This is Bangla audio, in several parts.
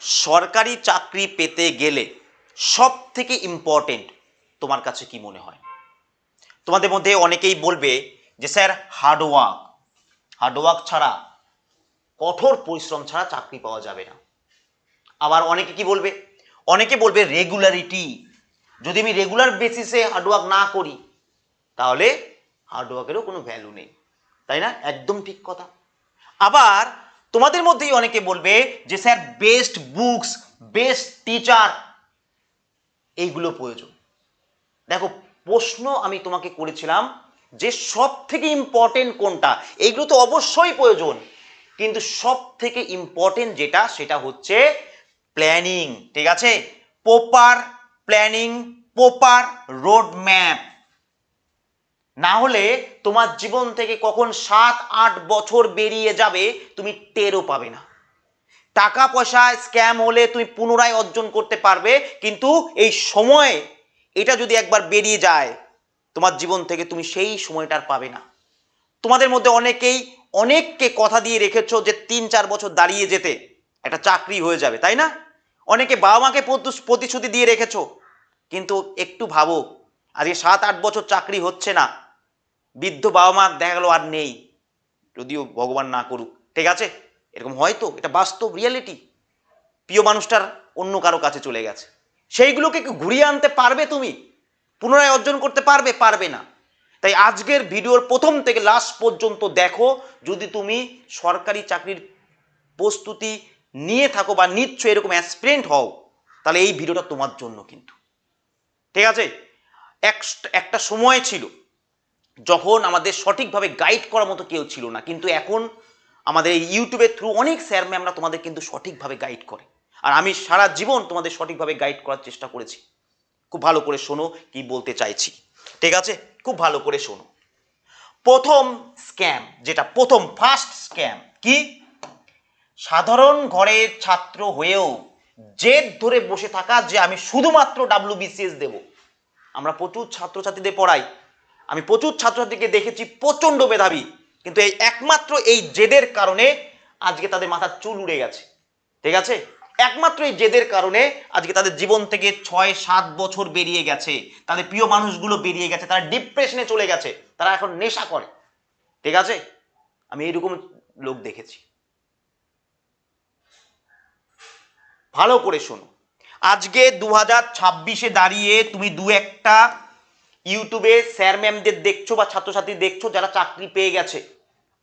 সরকারি চাকরি পেতে গেলে সব থেকে ইম্পর্টেন্ট তোমার কাছে কি মনে হয়? তোমাদের মধ্যে অনেকেই বলবে যে স্যার হার্ডওয়ার্ক ছাড়া, কঠোর পরিশ্রম ছাড়া চাকরি পাওয়া যাবে না। আবার অনেকে কি বলবে, অনেকে বলবে রেগুলারিটি, যদি আমি রেগুলার বেসিসে হার্ডওয়ার্ক না করি তাহলে হার্ডওয়ার্কেরও কোনো ভ্যালু নেই, তাই না? একদম ঠিক কথা। আবার তোমাদের মধ্যেই অনেকে বলবে যে sir best books, best teacher, এইগুলো প্রয়োজন। দেখো, প্রশ্ন আমি তোমাকে করেছিলাম যে সব থেকে ইম্পর্টেন্ট কোনটা, এইগুলো তো অবশ্যই প্রয়োজন, কিন্তু সব থেকে ইম্পর্টেন্ট যেটা সেটা হচ্ছে প্ল্যানিং। ঠিক আছে? Proper planning, proper road map. না হলে তোমার জীবন থেকে কখন 7-8 বছর বেরিয়ে যাবে তুমি টেরও পাবে না। টাকা পয়সা স্ক্যাম হলে তুমি পুনরায় অর্জন করতে পারবে, কিন্তু এই সময় এটা যদি একবার বেরিয়ে যায় তোমার জীবন থেকে, তুমি সেই সময়টা আর পাবে না। তোমাদের মধ্যে অনেককে কথা দিয়ে রেখেছো যে 3-4 বছর দাঁড়িয়ে যেতে একটা চাকরি হয়ে যাবে, তাই না? অনেকে বাবা মাকে প্রতিশ্রুতি দিয়ে রেখেছো, কিন্তু একটু ভাবো, আজকে 7-8 বছর চাকরি হচ্ছে না, বৃদ্ধ বাবা মা দেখা গেল আর নেই, যদিও ভগবান না করুক। ঠিক আছে? এরকম হয়তো, এটা বাস্তব রিয়েলিটি। প্রিয় মানুষটার অন্য কারো কাছে চলে গেছে, সেইগুলোকে কি ঘুরিয়ে আনতে পারবে তুমি? পুনরায় অর্জন করতে পারবে? পারবে না। তাই আজকের ভিডিওর প্রথম থেকে লাস্ট পর্যন্ত দেখো। যদি তুমি সরকারি চাকরির প্রস্তুতি নিয়ে থাকো বা নিচ্ছ, এরকম অ্যাসপিরেন্ট হও, তাহলে এই ভিডিওটা তোমার জন্য কিন্তু। ঠিক আছে? একটা সময় ছিল যখন আমাদের সঠিকভাবে গাইড করার মতো কেউ ছিল না, কিন্তু এখন আমাদের এই ইউটিউবের থ্রু অনেক স্যার ম্যামরা তোমাদের কিন্তু সঠিকভাবে গাইড করে, আর আমি সারা জীবন তোমাদের সঠিকভাবে গাইড করার চেষ্টা করেছি। খুব ভালো করে শোনো কি বলতে চাইছি। ঠিক আছে? খুব ভালো করে শোনো। প্রথম স্ক্যাম, যেটা প্রথম ফার্স্ট স্ক্যাম কি, সাধারণ ঘরের ছাত্র হয়েও জেদ ধরে বসে থাকা যে আমি শুধুমাত্র WBCS দেব। আমরা প্রচুর ছাত্রছাত্রীদের পড়াই, আমি প্রচুর ছাত্রছাত্রীকে দেখেছি প্রচন্ড মেধাবী, কিন্তু এই একমাত্র এই জেদের কারণে আজকে তাদের মাথার চুল উড়ে গেছে। ঠিক আছে? একমাত্র এই জেদের কারণে আজকে তাদের জীবন থেকে 6-7 বছর বেরিয়ে গেছে, তাদের প্রিয় মানুষগুলো বেরিয়ে গেছে, তারা ডিপ্রেশনে চলে গেছে, তারা এখন নেশা করে। ঠিক আছে? আমি এইরকম লোক দেখেছি। ভালো করে শোনো। আজকে 2026-এ দাঁড়িয়ে তুমি দু একটা ইউটিউবে স্যার ম্যামদের দেখছো বা ছাত্রছাত্রী দেখছো যারা চাকরি পেয়ে গেছে,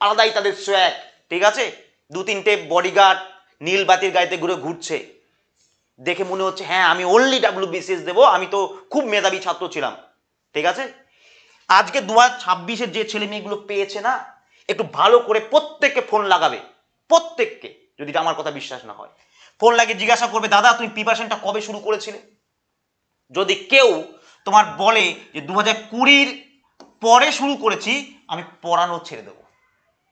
আলাদাই তাদের সোয়াগ। ঠিক আছে? 2-3টে বডিগার্ড নীল বাতির গাড়িতে ঘুরে ঘুরছে, দেখে মনে হচ্ছে হ্যাঁ আমি অনলি WBCS দেবো, আমি তো খুব মেধাবী ছাত্র ছিলাম। ঠিক আছে? আজকে 2026-এর যে ছেলে মেয়েগুলো পেয়েছে না, একটু ভালো করে প্রত্যেককে ফোন লাগাবে, প্রত্যেককে, যদি আমার কথা বিশ্বাস না হয় ফোন লাগিয়ে জিজ্ঞাসা করবে, দাদা তুমি প্রিপারেশনটা কবে শুরু করেছিলে? যদি কেউ তোমার বলে যে 2020-র পরে শুরু করেছি, আমি পড়ানো ছেড়ে দেবো।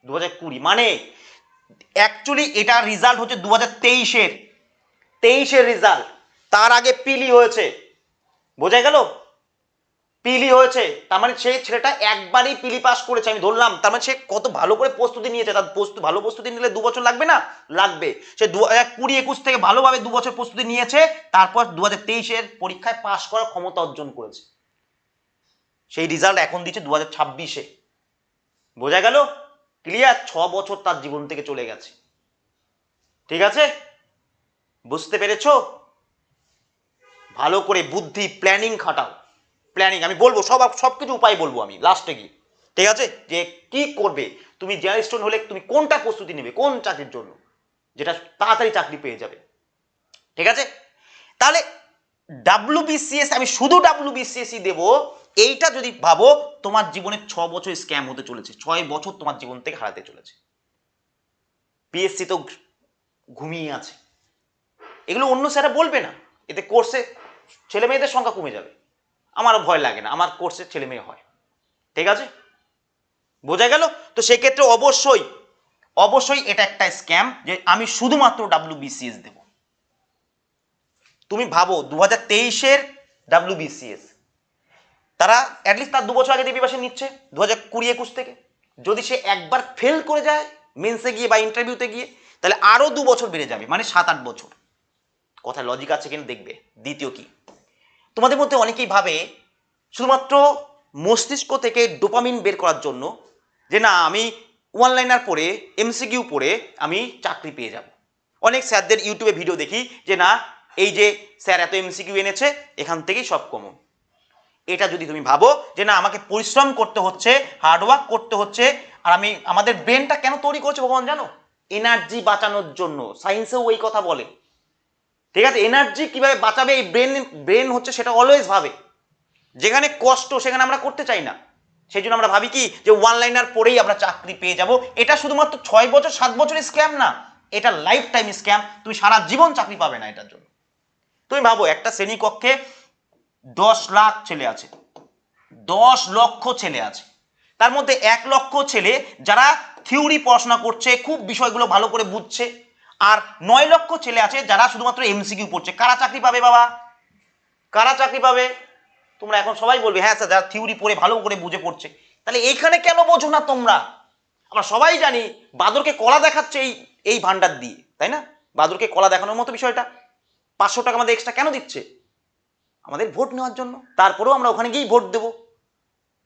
2020 মানে অ্যাকচুয়ালি এটা রেজাল্ট হচ্ছে 2023-এর রেজাল্ট, তার আগে পিলি হয়েছে। বোঝা গেল? পিলি হয়েছে, তার মানে সেই ছেলেটা একবারই পিলি পাস করেছে, আমি ধরলাম, তার মানে সে কত ভালো করে প্রস্তুতি নিয়েছে। তার ভালো প্রস্তুতি নিলে 2 বছর লাগবে না? লাগবে। সে 2020-21 থেকে ভালোভাবে 2 বছর প্রস্তুতি নিয়েছে, তারপর 2023-এর পরীক্ষায় পাস করার ক্ষমতা অর্জন করেছে। সেই রেজাল্ট এখন দিচ্ছে 2026-এ। বোঝা গেল? ক্লিয়ার? 6 বছর তার জীবন থেকে চলে গেছে। ঠিক আছে? বুঝতে পেরেছো? ভালো করে বুদ্ধি প্ল্যানিং খাটাও। প্ল্যানিং আমি বলবো, সবকিছু উপায় বলবো আমি লাস্টে গিয়ে। ঠিক আছে? যে কি করবে তুমি, জার্নালিস্ট হলে তুমি কোনটা প্রস্তুতি নেবে কোন চাকরির জন্য, যেটা তাড়াতাড়ি চাকরি পেয়ে যাবে। ঠিক আছে? তাহলে WBCS, আমি শুধু WBCS-ই দেবো, এইটা যদি ভাবো, তোমার জীবনে 6 বছর স্ক্যাম হতে চলেছে, 6 বছর তোমার জীবন থেকে হারাতে চলেছে। PSC তো ঘুমিয়ে আছে, এগুলো অন্য স্যারা বলবে না, এতে কোর্সে ছেলে মেয়েদের সংখ্যা কমে যাবে। আমারও ভয় লাগে না, আমার কোর্সে ছেলে মেয়ে হয়। ঠিক আছে? বোঝা গেল? তো সেক্ষেত্রে অবশ্যই এটা একটা স্ক্যাম যে আমি শুধুমাত্র WBCS দেব। তুমি ভাবো 2023-এর WBCS, তারা অ্যাটলিস্ট তার 2 বছর আগে প্রিপারেশন নিচ্ছে 2020-21 থেকে। যদি সে একবার ফেল করে যায় মেন্সে গিয়ে বা ইন্টারভিউতে গিয়ে, তাহলে আরো 2 বছর বেড়ে যাবে, মানে 7-8 বছর। কথায় লজিক আছে কিনা দেখবে। দ্বিতীয় কি, তোমাদের মধ্যে অনেকেই ভাবে শুধুমাত্র মস্তিষ্ক থেকে ডোপামিন বের করার জন্য যে না আমি ওয়ান লাইনার পড়ে এমসিকিউ পড়ে আমি চাকরি পেয়ে যাব। অনেক স্যারদের ইউটিউবে ভিডিও দেখি যে না এই যে স্যার এত এমসিকিউ এনেছে এখান থেকেই সব কমন। এটা যদি তুমি ভাবো যে না আমাকে পরিশ্রম করতে হচ্ছে, হার্ডওয়ার্ক করতে হচ্ছে, আর আমি আমাদের ব্রেনটা কেন তৈরি করছে ভগবান জানো? এনার্জি বাঁচানোর জন্য। সায়েন্সেও ওই কথা বলে, ঠিক আছে? এনার্জি কিভাবে বাঁচাবে এই ব্রেন হচ্ছে সেটা অলওয়েজ ভাবে। যেখানে কষ্ট সেখানে আমরা করতে চাই না, সেই জন্য আমরা ভাবি কি যে ওয়ান লাইনার পরেই আমরা চাকরি পেয়ে যাব। এটা শুধুমাত্র 6 বছর 7 বছরের স্ক্যাম না, এটা লাইফ টাইম স্ক্যাম। তুমি সারা জীবন চাকরি পাবে না এটার জন্য। তুমি ভাবো একটা শ্রেণীকক্ষে 10 লাখ ছেলে আছে, 10 লক্ষ ছেলে আছে, তার মধ্যে 1 লক্ষ ছেলে যারা থিওরি পড়াশোনা করছে, খুব বিষয়গুলো ভালো করে বুঝছে, আর 9 লক্ষ ছেলে আছে যারা শুধুমাত্র এমসিকিউ পড়ছে। কারা চাকরি পাবে বাবা? কারা চাকরি পাবে? তোমরা এখন সবাই বলবে হ্যাঁ স্যার যারা থিওরি পড়ে ভালো করে বুঝে পড়ছে। তাহলে এইখানে কেন বোঝো না তোমরা? আমরা সবাই জানি বাদরকে কলা দেখাচ্ছে এই এই ভান্ডার দিয়ে, তাই না? বাদরকে কলা দেখানোর মতো বিষয়টা। 500 টাকা আমাদের এক্সট্রা কেন দিচ্ছে? আমাদের ভোট নেওয়ার জন্য। তারপরেও আমরা ওখানে গিয়েই ভোট দেবো।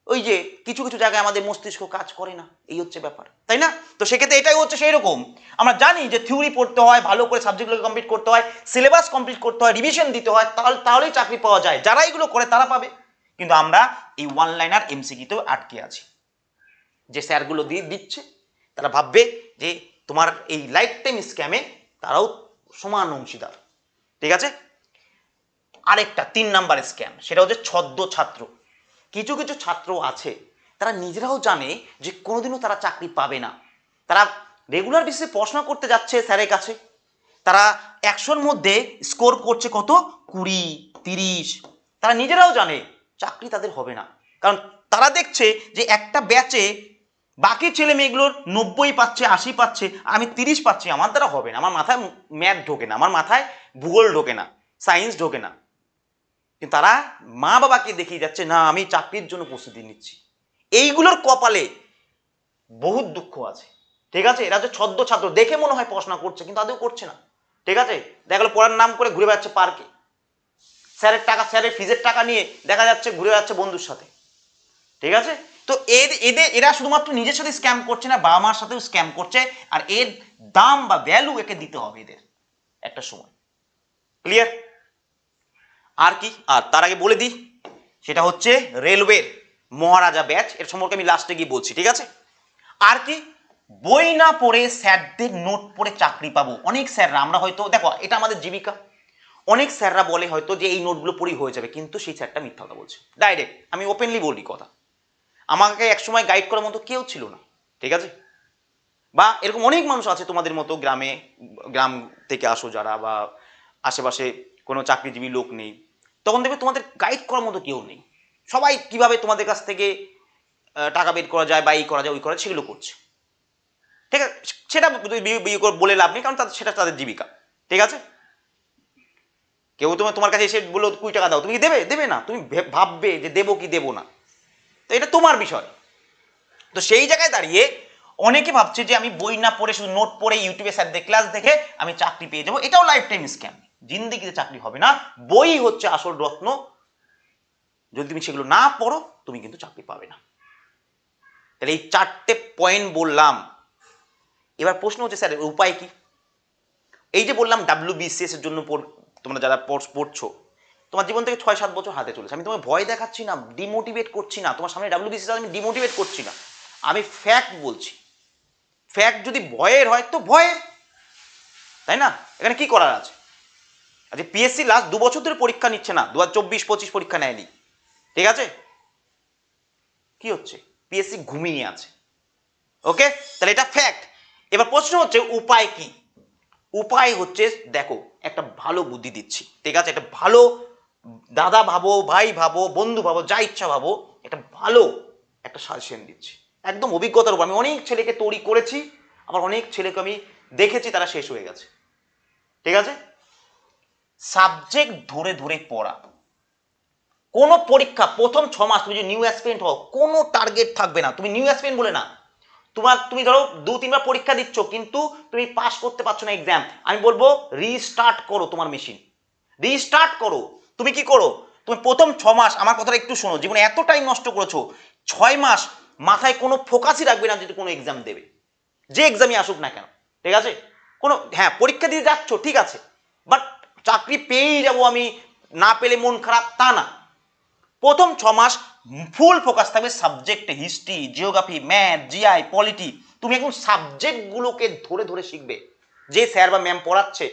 ওই যে কিছু কিছু জায়গায় আমাদের মস্তিষ্ক কাজ করে না, এই হচ্ছে ব্যাপার, তাই না? তো সেক্ষেত্রে এটাই হচ্ছে সেই রকম। আমরা জানি যে থিওরি পড়তে হয়, ভালো করে সাবজেক্টগুলোকে কমপ্লিট করতে হয়, সিলেবাস কমপ্লিট করতে হয়, রিভিশন দিতে হয়, তাহলেই চাকরি পাওয়া যায়। যারা এগুলো করে তারা পাবে। কিন্তু আমরা এই ওয়ান লাইনার এমসিকিউতেও আটকে আছি। যে স্যারগুলো দিয়ে দিচ্ছে তারা ভাববে যে তোমার এই লাইফ টাইম স্ক্যামে তারাও সমান অংশীদার, ঠিক আছে? আরেকটা 3 নাম্বার স্ক্যাম, সেটা হচ্ছে ছদ্ম ছাত্র। কিছু কিছু ছাত্র আছে তারা নিজেরাও জানে যে কোনোদিনও তারা চাকরি পাবে না। তারা রেগুলার বেসিসে পড়াশোনা করতে যাচ্ছে স্যারের কাছে, তারা 100-র মধ্যে স্কোর করছে কত 20, 30। তারা নিজেরাও জানে চাকরি তাদের হবে না, কারণ তারা দেখছে যে একটা ব্যাচে বাকি ছেলে মেয়েগুলোর 90 পাচ্ছে, 80 পাচ্ছে, আমি 30 পাচ্ছি, আমার দ্বারা হবে না। আমার মাথায় ম্যাথ ঢোকে না, আমার মাথায় ভূগোল ঢোকে না, সায়েন্স ঢোকে না। কিন্তু তারা মা বাবাকে দেখিয়ে যাচ্ছে না আমি চাকরির জন্য প্রস্তুতি নিচ্ছি। এইগুলোর কপালে বহুত দুঃখ আছে, ঠিক আছে? এরা যে ছদ্ম ছাত্র, দেখে মনে হয় পড়াশোনা করছে কিন্তু আদৌ করছে না, ঠিক আছে? দেখা গেলো পড়ার নাম করে ঘুরে বেড়াচ্ছে পার্কে, স্যারের টাকা, স্যারের ফিজের টাকা নিয়ে দেখা যাচ্ছে ঘুরে বেড়াচ্ছে বন্ধুর সাথে, ঠিক আছে? তো এরা শুধুমাত্র নিজের সাথে স্ক্যাম করছে না, বাবা মার সাথেও স্ক্যাম করছে। আর এর দাম বা ভ্যালু একে দিতে হবে এদের একটা সময়। ক্লিয়ার? আর কি? আর তার আগে বলে দিই, সেটা হচ্ছে রেলওয়ের মহারাজা ব্যাচ, এর সম্পর্কে আমি লাস্টে গিয়ে বলছি, ঠিক আছে? আর কি? বই না পড়ে স্যারদের নোট পড়ে চাকরি পাবো। অনেক স্যাররা, আমরা হয়তো দেখো এটা আমাদের জীবিকা, অনেক স্যাররা বলে হয়তো যে এই নোটগুলো পড়েই হয়ে যাবে, কিন্তু সেই স্যারটা মিথ্যা কথা বলছে। ডাইরেক্ট আমি ওপেনলি বলি কথা। আমাকে একসময় গাইড করার মতো কেউ ছিল না, ঠিক আছে? বা এরকম অনেক মানুষ আছে তোমাদের মতো, গ্রাম থেকে আসো যারা, বা আশেপাশে কোনো চাকরিজীবী লোক নেই, তখন দেখবে তোমাদের গাইড করার মতো কেউ নেই। সবাই কিভাবে তোমাদের কাছ থেকে টাকা বের করা যায় বা এই করা যায় ওই করা যায় সেগুলো করছে, ঠিক আছে? সেটা বিয়ে করে বলে লাভ নেই, কারণ সেটা তাদের জীবিকা, ঠিক আছে? কেউ তোমার কাছে এসে বললো 20 টাকা দাও, তুমি কি দেবে? দেবে না। তুমি ভাববে যে দেবো কি দেবো না, তো এটা তোমার বিষয়। তো সেই জায়গায় দাঁড়িয়ে অনেকে ভাবছে যে আমি বই না পড়ে শুধু নোট পড়ে ইউটিউবে স্যারদের ক্লাস দেখে আমি চাকরি পেয়ে যাবো। এটাও লাইফ টাইম স্ক্যাম। জিন্দেগিতে চাকরি হবে না, বই হচ্ছে আসল রত্ন। যদি তুমি সেগুলো না পড়ো তুমি কিন্তু চাকরি পাবে না। তাহলে এই 4টে পয়েন্ট বললাম। এবার প্রশ্ন হচ্ছে স্যার উপায় কি? এই যে বললাম WBCS এর জন্য তোমরা যারা পড়ছো, তোমার জীবন থেকে 6-7 বছর হাতে চলেছে। আমি তোমাকে ভয় দেখাচ্ছি না, ডিমোটিভেট করছি না, তোমার সামনে WBCS আমি ডিমোটিভেট করছি না, আমি ফ্যাক্ট বলছি। ফ্যাক্ট যদি ভয়ের হয় তো ভয়ের, তাই না? এখানে কি করার আছে? আচ্ছা পিএসসি লাস্ট 2 বছর ধরে পরীক্ষা নিচ্ছে না, 2024-25 পরীক্ষা নেয়নি, ঠিক আছে? কি হচ্ছে? পিএসসি ঘুমিয়ে আছে। ওকে, তাহলে এটা ফ্যাক্ট। এবার প্রশ্ন হচ্ছে উপায় কি? উপায় হচ্ছে দেখো, একটা ভালো বুদ্ধি দিচ্ছি, ঠিক আছে? একটা ভালো দাদা ভাবো, ভাই ভাবো, বন্ধু ভাবো, যা ইচ্ছা ভাবো, একটা ভালো একটা সাজেশন দিচ্ছি একদম অভিজ্ঞতার উপর। আমি অনেক ছেলেকে তৈরি করেছি, আবার অনেক ছেলেকে আমি দেখেছি তারা শেষ হয়ে গেছে, ঠিক আছে? সাবজেক্ট ধরে ধরে পড়া। কোনো পরীক্ষা প্রথম 6 মাস তুমি যদি নিউ অ্যাসপিরেন্ট হও, কোনো টার্গেট থাকবে না। তুমি নিউ অ্যাসপিরেন্ট বলে না, তুমি ধরো 2-3 বার পরীক্ষা দিচ্ছ কিন্তু তুমি পাস করতে পারছো না এক্সাম, আমি বলবো রিস্টার্ট করো তোমার মেশিন। রিস্টার্ট করো। তুমি কি করো, তুমি প্রথম 6 মাস, আমার কথাটা একটু শোনো, জীবনে এত টাইম নষ্ট করেছো, 6 মাস মাথায় কোনো ফোকাসই রাখবে না যদি কোনো এক্সাম দেবে, যে এক্সামই আসুক না কেন, ঠিক আছে? কোনো, হ্যাঁ পরীক্ষা দিতে যাচ্ছ ঠিক আছে, বাট চাকরি পেয়েই যাবো আমি, না পেলে মন খারাপ তা না। প্রথম 6 মাস ফুল ফোকাস থাকবে সাবজেক্টে, history, geography, math, GI, polity. তুমি এখন সাবজেক্টগুলোকে ধরে ধরে শিখবে, যে স্যার বা ম্যাম পড়াচ্ছে,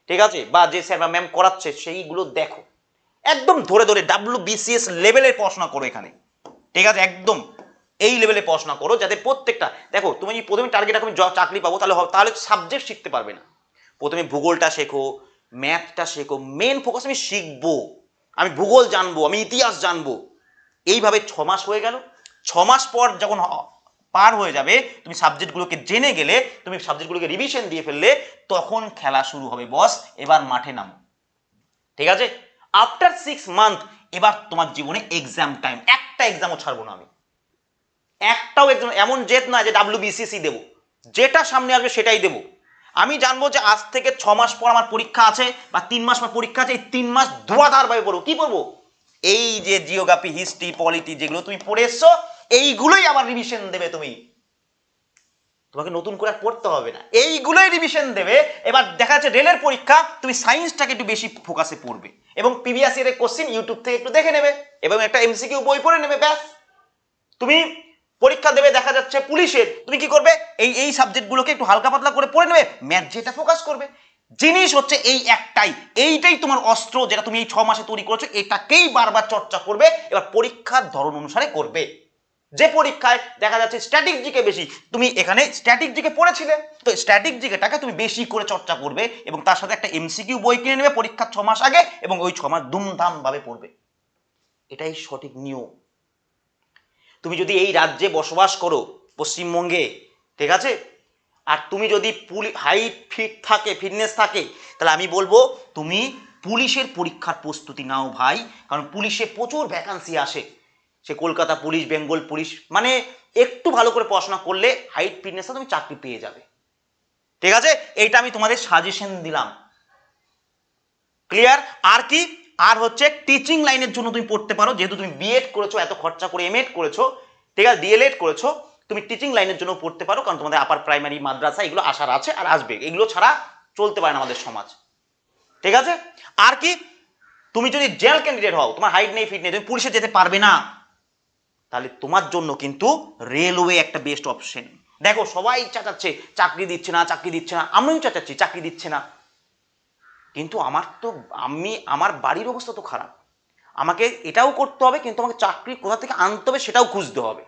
ঠিক আছে, বা যে স্যার বা ম্যাম করাচ্ছে সেইগুলো দেখো, একদম ধরে ধরে WBCS লেভেলের পড়াশোনা করো এখানে, ঠিক আছে? একদম এই লেভেলে পড়াশোনা করো, যাতে প্রত্যেকটা, দেখো তুমি প্রথমে টার্গেট রাখো আমি চাকরি পাবো, তাহলে সাবজেক্ট শিখতে পারবে না। প্রথমে ভূগোলটা শেখো, ম্যাথটা শেখো, মেন ফোকাস আমি শিখবো, আমি ভূগোল জানবো, আমি ইতিহাস জানবো। এইভাবে 6 মাস হয়ে গেল। 6 মাস পর যখন পার হয়ে যাবে, তুমি সাবজেক্টগুলোকে জেনে গেলে, তুমি সাবজেক্টগুলোকে রিভিশন দিয়ে ফেললে, তখন খেলা শুরু হবে বস, এবার মাঠে নামো, ঠিক আছে? আফটার 6 মান্থ এবার তোমার জীবনে এক্সাম টাইম, একটা এক্সামও ছাড়বো না আমি, একটাও এক্সাম এমন জেদ না যে WBCS দেবো, যেটা সামনে আসবে সেটাই দেবো। আমি জানবো যে আজ থেকে 6 মাস পর আমার পরীক্ষা আছে, বা 3 মাস পর পরীক্ষা আছে, এই 3 মাস ধোয়াধার ভাবে পড়বো। কি পড়বো? এই যে জিওগ্রাফি, হিস্ট্রি, পলিটি যেগুলো তুমি পড়ে এসছো, এইগুলোই আবার রিভিশন দেবে তুমি, তোমাকে নতুন করে আর পড়তে হবে না, এইগুলোই রিভিশন দেবে। এবার দেখা যাচ্ছে রেলের পরীক্ষা, তুমি সায়েন্সটাকে একটু বেশি ফোকাসে পড়বে, এবং প্রিভিয়াস ইয়ারের কোশ্চেন ইউটিউব থেকে একটু দেখে নেবে, এবং একটা MCQ বই পড়ে নেবে, ব্যাস। তুমি পরীক্ষা দেবে, দেখা যাচ্ছে পুলিশের, তুমি কি করবে, এই এই সাবজেক্টগুলোকে একটু হালকা পাতলা করে পড়ে নেবে, ম্যাথ যেটা ফোকাস করবে। জিনিস হচ্ছে এই একটাই, এইটাই তোমার অস্ত্র, যেটা তুমি এই 6 মাসে তৈরি করেছো, এটাকেই বারবার চর্চা করবে। এবার পরীক্ষার ধরন অনুসারে করবে। যে পরীক্ষায় দেখা যাচ্ছে স্ট্যাটিক জিকে বেশি, তুমি এখানে স্ট্যাটিক জিকে পড়েছিলে, তো স্ট্যাটিক জিকেটাকে তুমি বেশি করে চর্চা করবে, এবং তার সাথে একটা MCQ বই কিনে নেবে পরীক্ষার 6 মাস আগে, এবং ওই 6 মাস ধুমধাম ভাবে পড়বে। এটাই সঠিক নিয়ম। তুমি যদি এই রাজ্যে বসবাস করো, পশ্চিমবঙ্গে, ঠিক আছে, আর তুমি যদি হাইট ফিট থাকে, ফিটনেস থাকে, তাহলে আমি বলবো তুমি পুলিশের পরীক্ষার প্রস্তুতি নাও ভাই, কারণ পুলিশে প্রচুর ভ্যাকান্সি আসে, সে কলকাতা পুলিশ, বেঙ্গল পুলিশ, মানে একটু ভালো করে পড়াশোনা করলে হাইট ফিটনেসে তুমি চাকরি পেয়ে যাবে, ঠিক আছে? এইটা আমি তোমাদের সাজেশন দিলাম, ক্লিয়ার? আর কি, আর হচ্ছে টিচিং লাইনের জন্য তুমি পড়তে পারো, যেহেতু তুমি বিএড করেছো, এত খরচা করে এমএড করেছো, ঠিক আছে, ডিএলএড করেছো, তুমি টিচিং লাইনের জন্য পড়তে পারো, কারণ তোমাদের আপার প্রাইমারি, মাদ্রাসা এগুলো আসার আছে আর আসবে, এগুলো ছাড়া চলতে পারে না আমাদের সমাজ, ঠিক আছে? আর কি, তুমি যদি জেল ক্যান্ডিডেট হও, তোমার হাইট নেই, ফিট নেই, তুমি পুলিশে যেতে পারবে না, তাহলে তোমার জন্য কিন্তু রেলওয়ে একটা বেস্ট অপশন। দেখো সবাই চাচাচ্ছে চাকরি দিচ্ছে না, চাকরি দিচ্ছে না, আমিও চাচাচ্ছি চাকরি দিচ্ছে না, কিন্তু আমার বাড়ির অবস্থা তো খারাপ, আমাকে এটাও করতে হবে, কিন্তু আমাকে চাকরি কোথা থেকে আনতে হবে সেটাও খুঁজতে হবে।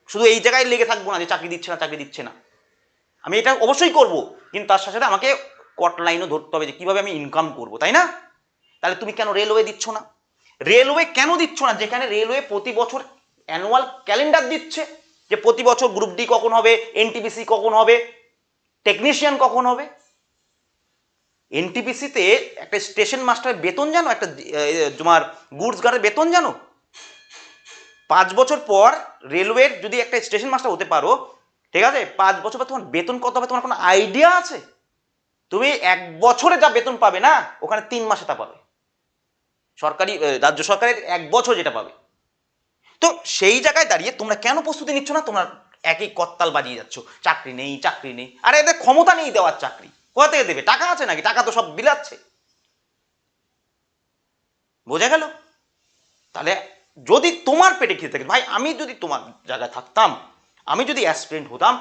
শুধু এই জায়গায় লেগে থাকবো না যে চাকরি দিচ্ছে না, চাকরি দিচ্ছে না, আমি এটা অবশ্যই করব, কিন্তু তার সাথে সাথে আমাকে কট লাইনও ধরতে হবে যে কিভাবে আমি ইনকাম করব, তাই না? তাহলে তুমি কেন রেলওয়ে দিচ্ছ না? রেলওয়ে কেন দিচ্ছ না, যেখানে রেলওয়ে প্রতি বছর অ্যানুয়াল ক্যালেন্ডার দিচ্ছে, যে প্রতি বছর গ্রুপ ডি কখন হবে, NTPC কখন হবে, টেকনিশিয়ান কখন হবে। NTPC-তে একটা স্টেশন মাস্টারের বেতন জানো, একটা তোমার গুডস গার্ডের বেতন জানো? 5 বছর পর রেলওয়ের যদি একটা স্টেশন মাস্টার হতে পারো, ঠিক আছে, 5 বছর পর তোমার বেতন কত হবে তোমার কোনো আইডিয়া আছে? তুমি 1 বছরে যা বেতন পাবে না, ওখানে 3 মাসে তা পাবে, সরকারি রাজ্য সরকারের 1 বছর যেটা পাবে। তো সেই জায়গায় দাঁড়িয়ে তোমরা কেন প্রস্তুতি নিচ্ছ না? তোমরা একই করতাল বাজিয়ে যাচ্ছ, চাকরি নেই, চাকরি নেই। আরে এদের ক্ষমতা নেই দেওয়ার চাকরি, কোথা থেকে দেবে? টাকা আছে নাকি? টাকা তো সব বিলাচ্ছে। বোঝা গেল? তাহলে যদি তোমার পেটে খেতে থাকে, ভাই আমি যদি তোমার জায়গায় থাকতাম, আমি যদি অ্যাসপিরেন্ট হতাম,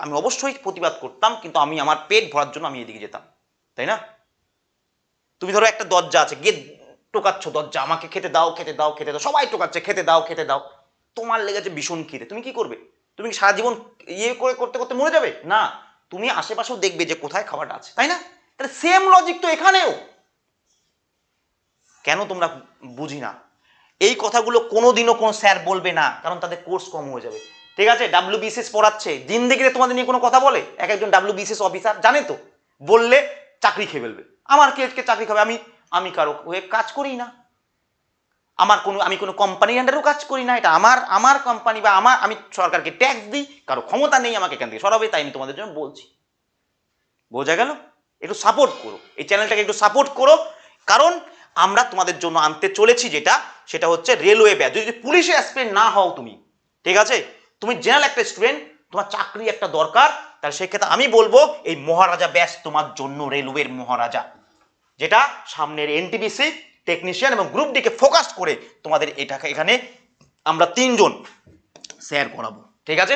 আমি অবশ্যই প্রতিবাদ করতাম, কিন্তু আমি আমার পেট ভরার জন্য আমি এদিকে যেতাম, তাই না? তুমি ধরো একটা দরজা আছে, গিয়ে টোকাচ্ছ দরজা, আমাকে খেতে দাও, খেতে দাও, খেতে দাও, সবাই টোকাচ্ছে খেতে দাও, খেতে দাও, তোমার লেগেছে ভীষণ খিদে, তুমি কি করবে? তুমি কি সারা জীবন ইয়ে করে করতে করতে মরে যাবে? না, তুমি আশেপাশেও দেখবে যে কোথায় খাবারটা আছে, তাই না? তাহলে সেম লজিক তো এখানেও। কেন তোমরা বুঝি না? এই কথাগুলো কোনোদিনও কোনো স্যার বলবে না, কারণ তাদের কোর্স কম হয়ে যাবে, ঠিক আছে? WBCS পড়াচ্ছে, জিন্দেগিতে তোমাদের নিয়ে কোনো কথা বলে? এক একজন WBCS অফিসার জানে তো, বললে চাকরি খেয়ে ফেলবে। আমার কে চাকরি খাবে? আমি কারো হয়ে কাজ করি না, আমি কোনো কোম্পানির আন্ডারেও কাজ করি না, এটা আমার কোম্পানি, বা আমি সরকারকে ট্যাক্স দিই, কারো ক্ষমতা নেই আমাকে এখান থেকে সরাবে, তাই আমি তোমাদের জন্য বলছি। বোঝা গেল? একটু সাপোর্ট করো, এই চ্যানেলটাকে একটু সাপোর্ট করো, কারণ আমরা তোমাদের জন্য আনতে চলেছি সেটা হচ্ছে রেলওয়ে ব্যাচ। যদি পুলিশে অ্যাসপিরেন্ট না হও তুমি, ঠিক আছে, তুমি জেনারেল একটা স্টুডেন্ট, তোমার চাকরি একটা দরকার, তাহলে সেক্ষেত্রে আমি বলবো এই মহারাজা ব্যাচ তোমার জন্য, রেলওয়ের মহারাজা, যেটা সামনের এনটিপিসি টেকনিশিয়ান এবং গ্রুপ ডিকে ফোকাস করে তোমাদের এখানে আমরা 3 জন স্যার করাবো, ঠিক আছে।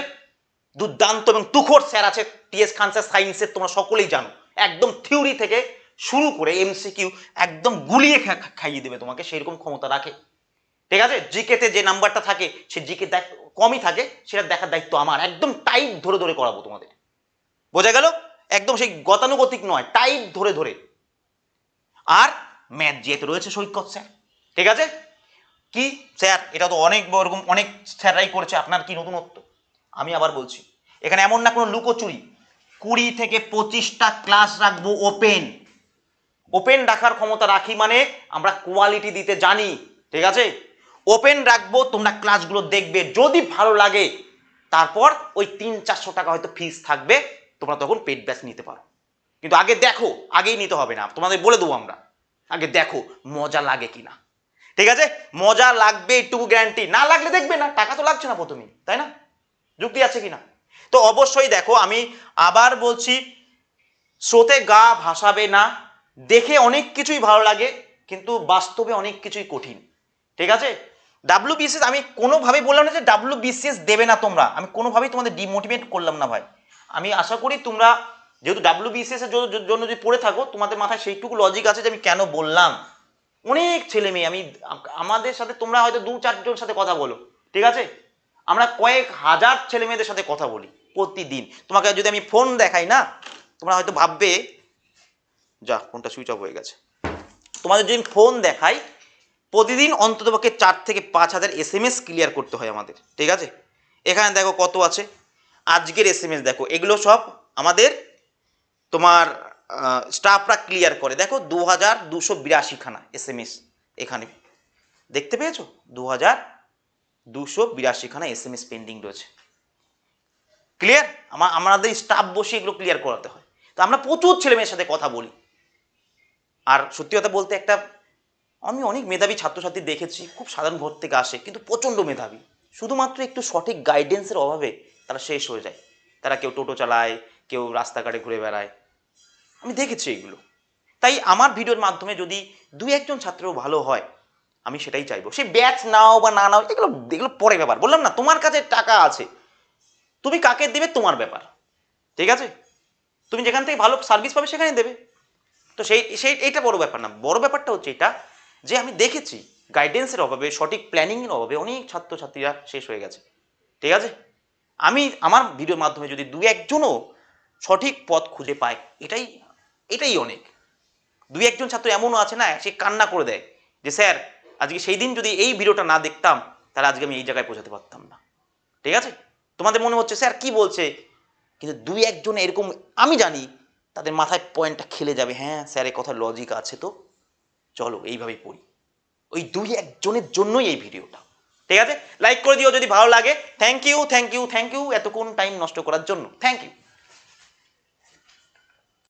দুর্দান্ত এবং তুখোর স্যার আছে, টিএস খান স্যার সায়েন্সের, তোমরা সকলেই জানো, একদম থিওরি থেকে শুরু করে এমসিকিউ একদম গুলিয়ে খাইয়ে দেবে তোমাকে, সেরকম ক্ষমতা রাখে, ঠিক আছে। জিকেতে যে নাম্বারটা থাকে সে জিকে কমই থাকে, সেটা দেখার দায়িত্ব আমার, একদম টাইপ ধরে ধরে করাবো তোমাদের, বোঝা গেল? একদম সেই গতানুগতিক নয়, টাইপ ধরে ধরে। আর ম্যাথ যেহেতু রয়েছে সৈকত স্যার, ঠিক আছে। কি স্যার, এটা তো অনেক ওরকম অনেক স্যাররাই করেছে, আপনার কি নতুনত্ব? আমি আবার বলছি, এখানে এমন না কোনো লুকোচুরি, 20 থেকে 25টা ক্লাস রাখবো ওপেন। ওপেন রাখার ক্ষমতা রাখি মানে আমরা কোয়ালিটি দিতে জানি, ঠিক আছে। ওপেন রাখবো, তোমরা ক্লাসগুলো দেখবে, যদি ভালো লাগে তারপর ওই 300-400 টাকা হয়তো ফিস থাকবে, তোমরা তখন পেড ব্যাচ নিতে পারো। কিন্তু আগে দেখো, আগেই নিতে হবে না, তোমাদের বলে দেবো আমরা, আগে দেখো মজা লাগে কিনা, ঠিক আছে। মজা লাগবে একটু গ্যারান্টি, না লাগলে দেখবে না, টাকা তো লাগছে না প্রথমেই, তাই না? যুক্তি আছে কিনা? তো অবশ্যই দেখো, আমি আবার বলছি, স্রোতে গা ভাসাবে না, দেখে অনেক কিছুই ভালো লাগে কিন্তু বাস্তবে অনেক কিছুই কঠিন, ঠিক আছে। ডাব্লিউবিসিএস আমি কোনোভাবেই বললাম না যে ডাব্লিউবিসিএস দেবে না তোমরা, আমি কোনোভাবেই তোমাদের ডিমোটিভেট করলাম না ভাই। আমি আশা করি তোমরা যেহেতু ডাব্লিউবিসিএস এর জন্য যদি পড়ে থাকো, তোমাদের মাথায় সেইটুকু লজিক আছে যে আমি কেন বললাম। অনেক ছেলে মেয়ে, আমি আমাদের সাথে তোমরা হয়তো 2-4 জন সাথে কথা বলো, ঠিক আছে, আমরা কয়েক হাজার ছেলে মেয়েদের সাথে কথা বলি প্রতিদিন। তোমাকে যদি আমি ফোন দেখাই না, তোমরা হয়তো ভাববে, যা ফোনটা সুইচ অফ হয়ে গেছে, তোমাদের যদি ফোন দেখাই, প্রতিদিন অন্ততপক্ষে 4 থেকে 5 হাজার SMS ক্লিয়ার করতে হয় আমাদের, ঠিক আছে। এখানে দেখো কত আছে, আজকের SMS দেখো, এগুলো সব আমাদের তোমার স্টাফরা ক্লিয়ার করে। দেখো 2282 খানা SMS এখানে দেখতে পেয়েছো, 2282 খানা SMS পেন্ডিং রয়েছে, ক্লিয়ার। আমাদের স্টাফ বসে এগুলো ক্লিয়ার করাতে হয়। তো আমরা প্রচুর ছেলেমেয়ের সাথে কথা বলি। আর সত্যি কথা বলতে, আমি অনেক মেধাবী ছাত্রছাত্রী দেখেছি, খুব সাধারণ ঘর থেকে আসে কিন্তু প্রচণ্ড মেধাবী, শুধুমাত্র একটু সঠিক গাইডেন্সের অভাবে তারা শেষ হয়ে যায়। তারা কেউ টোটো চালায়, কেউ রাস্তাঘাটে ঘুরে বেড়ায়, আমি দেখেছি এগুলো। তাই আমার ভিডিওর মাধ্যমে যদি 2-1 জন ছাত্র ভালো হয়, আমি সেটাই চাইবো। সে ব্যাচ নাও বা না নাও, এগুলো পরে ব্যাপার, বললাম না, তোমার কাছে টাকা আছে, তুমি কাকে দেবে তোমার ব্যাপার, ঠিক আছে। তুমি যেখান থেকে ভালো সার্ভিস পাবে সেখানে দেবে। তো এইটা বড় ব্যাপার না, বড় ব্যাপারটা হচ্ছে এটা যে আমি দেখেছি গাইডেন্সের অভাবে, সঠিক প্ল্যানিংয়ের অভাবে অনেক ছাত্রছাত্রীরা শেষ হয়ে গেছে, ঠিক আছে। আমি আমার ভিডিওর মাধ্যমে যদি 2-1 জনও সঠিক পথ খুঁজে পায়, এটাই অনেক। 2-1 জন ছাত্র এমনও আছে না, সে কান্না করে দেয় যে স্যার আজকে সেই দিন যদি এই ভিডিওটা না দেখতাম, তাহলে আজকে আমি এই জায়গায় পৌঁছাতে পারতাম না, ঠিক আছে। তোমাদের মনে হচ্ছে স্যার কি বলছে, কিন্তু 2-1 জন এরকম আমি জানি, তাদের মাথায় পয়েন্টটা খেলে যাবে, হ্যাঁ স্যার এর কথা লজিক আছে, তো চলো এইভাবেই পড়ি। ওই 2-1 জনের জন্যই এই ভিডিওটা, ঠিক আছে। লাইক করে দিও যদি ভালো লাগে। থ্যাংক ইউ এতক্ষণ টাইম নষ্ট করার জন্য, থ্যাংক ইউ।